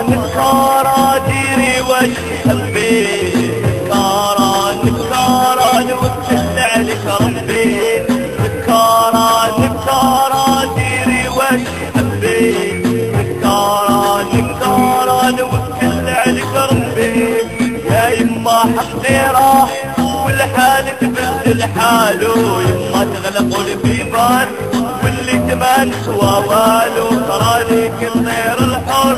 نكارا ديري وش حبي نكارا وكل عليك ربي نكارا ديري وش حبي نكارا وكل عليك ربي يا يما حقي راح والحال تبدل حاله يما تغلق البيبان واللي تمان سوا والو ترانيك الطير الحر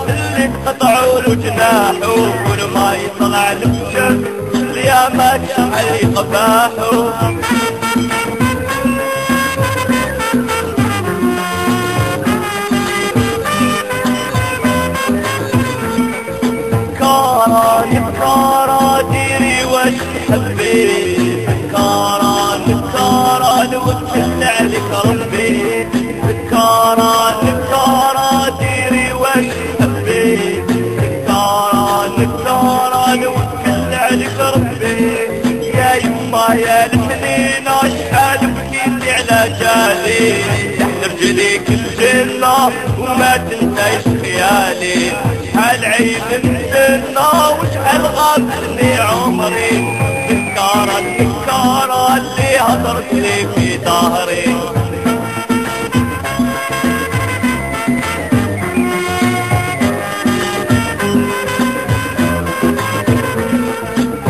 اللي تقطعوا له جناحه كل ما يطلع لبشر اليامات شعري قباحه نكارا ديري وش حبي نكارا وكل عليك ربي نكارا ديري وش حبي نكارا وكل عليك ربي يا يما يا الحنين اشحال بكيتي على جالي تحت رجليك الجنة وما تنسايش خيالي شحال عيد نزلنا وشحال غابني عمري نكارا اللي هضرت لي في ظهري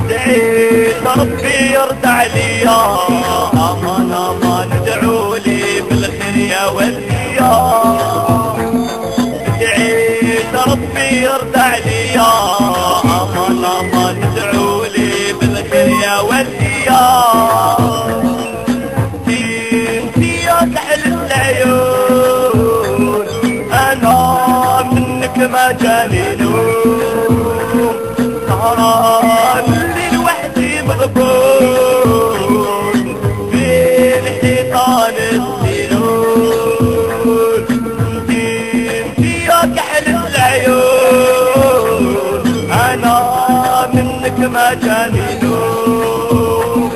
دعيت ربي يرضى عليا امان ادعوا لي بالخير يا وليا دعيت ربي يرضى عليا امان ادعوا لي بالخير يا وليا انتي يا كحل العيون انا منك ما جاني نوم سهران الليل وحدي مغبون بين حيطان السنون انتي يا كحل العيون انا منك ما جاني نوم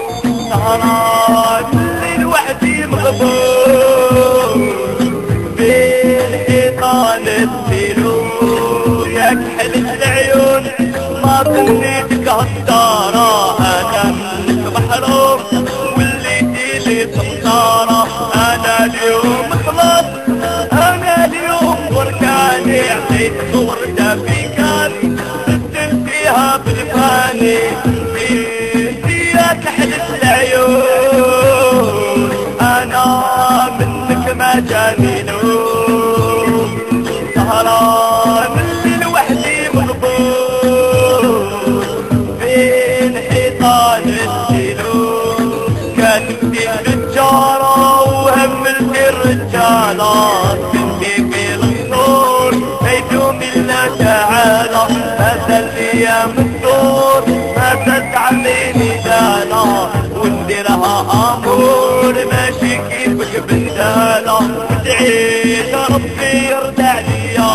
سهران الليل وحدي مغبون بين حيطان السنون يا كحل العيون ما بنيتك هالدارة انا منك محروم واللي تيلي تمطارة انا اليوم خلاص انا اليوم بركاني عطيت وردة في كان بدل فيها بالفاني انتي يا كحل العيون انا منك ما جاني نوم سهران الليل وحدي مغبون بين حيطان السنون كاتبتي الرجالة وهملتي الرجالة بنتي في الصور هيدوم الله تعالى هذا الايام الدور ما تتعليني دانا ونديرها امور ماشي كيفك بندالة ودعيت ربي يرضى عليا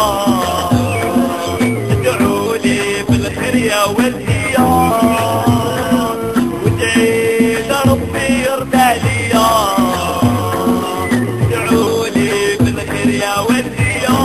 ادعوا لي بالخير يا وليا ودعيت ربي يرضى عليا ادعوا لي بالخير يا وليا